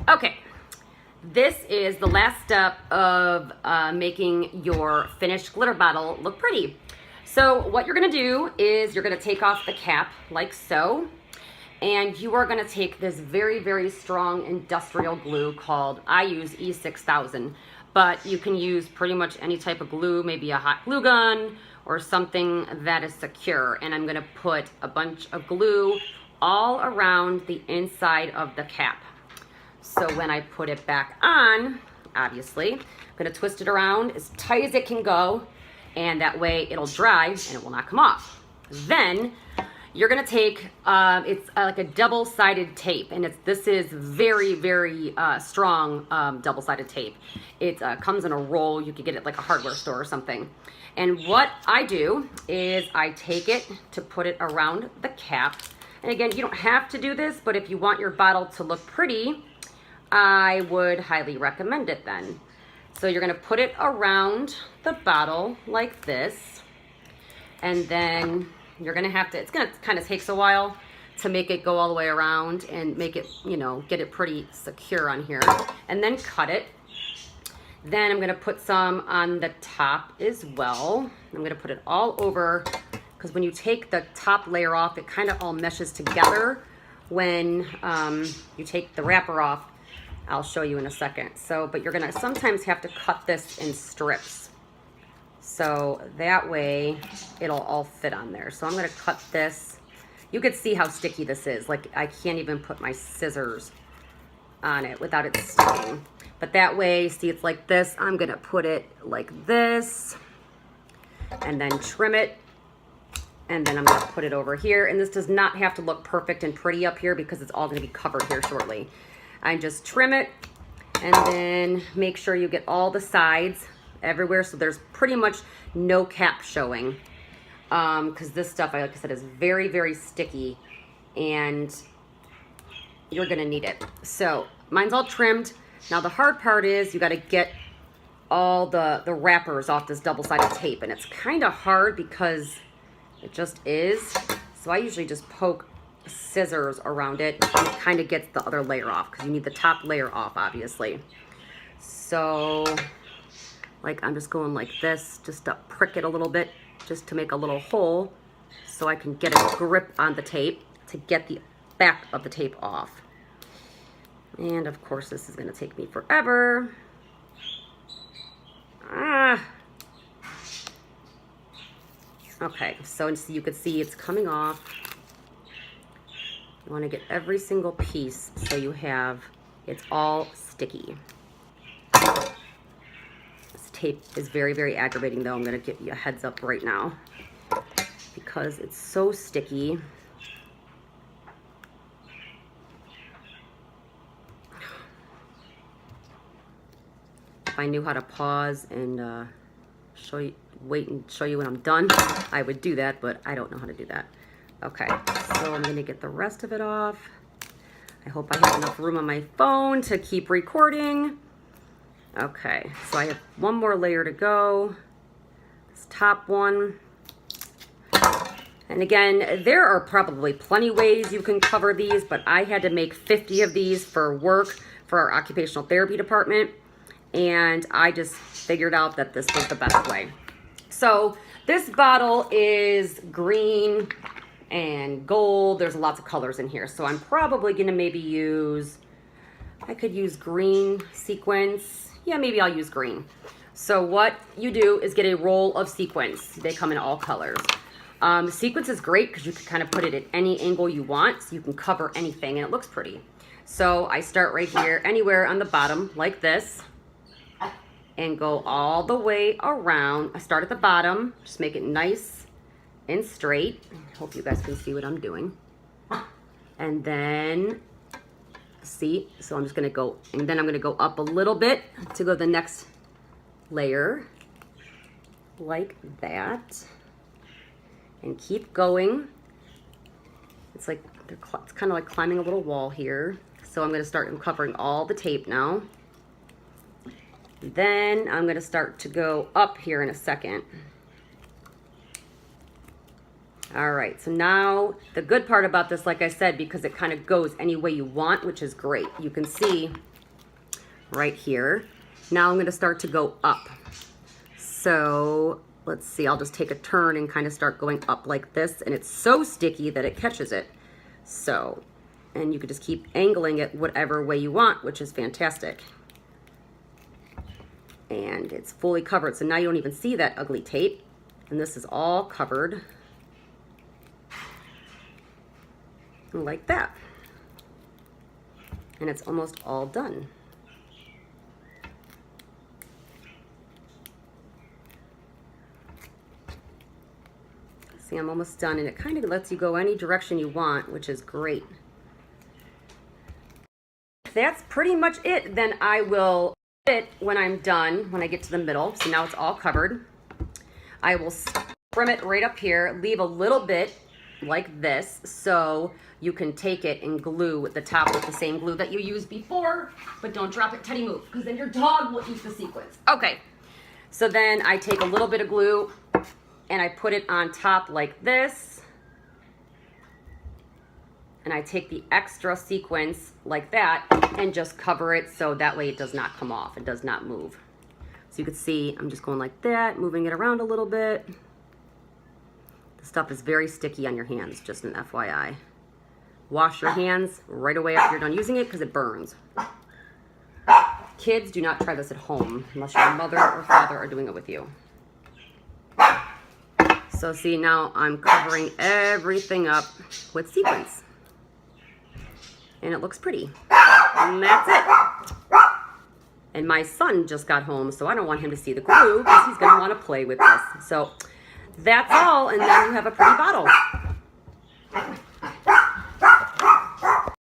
Okay, this is the last step of making your finished glitter bottle look pretty. So what you're gonna do is you're gonna take off the cap like so, and you are gonna take this very, very strong industrial glue called, I use E6000, but you can use pretty much any type of glue, maybe a hot glue gun or something that is secure. And I'm gonna put a bunch of glue all around the inside of the cap. So when I put it back on, obviously, I'm gonna twist it around as tight as it can go, and that way it'll dry and it will not come off. Then you're gonna take, it's like a double-sided tape, and this is very, very strong double-sided tape. It comes in a roll. You could get it at like a hardware store or something. And what I do is I take it to put it around the cap. And again, you don't have to do this, but if you want your bottle to look pretty, I would highly recommend it then. So you're gonna put it around the bottle like this, and then you're gonna have to, it's gonna kind of takes a while to make it go all the way around and make it, you know, get it pretty secure on here, and then cut it. Then I'm gonna put some on the top as well. I'm gonna put it all over, because when you take the top layer off, it kind of all meshes together when you take the wrapper off. I'll show you in a second. So, but you're gonna sometimes have to cut this in strips, so that way it'll all fit on there. So I'm gonna cut this. You could see how sticky this is. Like, I can't even put my scissors on it without it sticking. But that way, see, it's like this. I'm gonna put it like this, and then trim it, and then I'm gonna put it over here. And this does not have to look perfect and pretty up here because it's all gonna be covered here shortly. I just trim it, and then make sure you get all the sides everywhere, so there's pretty much no cap showing, because this stuff, like I said, is very, very sticky, and you're gonna need it. So mine's all trimmed. Now the hard part is you got to get all the wrappers off this double-sided tape, and it's kind of hard because it just is. So I usually just poke scissors around it, and it kind of gets the other layer off, because you need the top layer off, obviously. So like, I'm just going like this, just to prick it a little bit, just to make a little hole so I can get a grip on the tape to get the back of the tape off. And of course, this is going to take me forever. Okay, so you can see it's coming off. You want to get every single piece so you have, it's all sticky. This tape is very, very aggravating though. I'm going to give you a heads up right now because it's so sticky. If I knew how to pause and wait and show you when I'm done, I would do that, but I don't know how to do that. Okay, so I'm gonna get the rest of it off. I hope I have enough room on my phone to keep recording. Okay, so I have one more layer to go. This top one. And again, there are probably plenty ways you can cover these, but I had to make 50 of these for work for our occupational therapy department, and I just figured out that this was the best way. So this bottle is green and gold. There's lots of colors in here, so I'm probably gonna maybe use, I could use green sequins. Yeah, maybe I'll use green. So what you do is get a roll of sequins. They come in all colors. Sequins is great because you can kind of put it at any angle you want, so you can cover anything and it looks pretty. So I start right here, anywhere on the bottom like this, and go all the way around. I start at the bottom, just make it nice and straight. Hope you guys can see what I'm doing. And then, see, so I'm just gonna go, and then I'm gonna go up a little bit to go to the next layer, like that. And keep going. It's like, it's kind of like climbing a little wall here. So I'm gonna start covering all the tape now. Then I'm gonna start to go up here in a second. All right, so now the good part about this, like I said, because it kind of goes any way you want, which is great. You can see right here. Now I'm going to start to go up. So let's see, I'll just take a turn and kind of start going up like this, and it's so sticky that it catches it. So, and you could just keep angling it whatever way you want, which is fantastic. And it's fully covered, so now you don't even see that ugly tape. And this is all covered like that. And it's almost all done. See, I'm almost done, and it kind of lets you go any direction you want, which is great. That's pretty much it. Then I will it when I'm done, when I get to the middle. So now it's all covered. I will trim it right up here, leave a little bit like this, so you can take it and glue the top with the same glue that you used before, but don't drop it, Teddy, move, because then your dog will eat the sequins. Okay, so then I take a little bit of glue and I put it on top like this, and I take the extra sequins like that and just cover it so that way it does not come off, it does not move. So you can see I'm just going like that, moving it around a little bit. The stuff is very sticky on your hands, just an FYI. Wash your hands right away after you're done using it because it burns. Kids, do not try this at home unless your mother or father are doing it with you. So see, now I'm covering everything up with sequins. And it looks pretty. And that's it. And my son just got home, so I don't want him to see the glue because he's going to want to play with this. So that's all, and then you have a pretty bottle.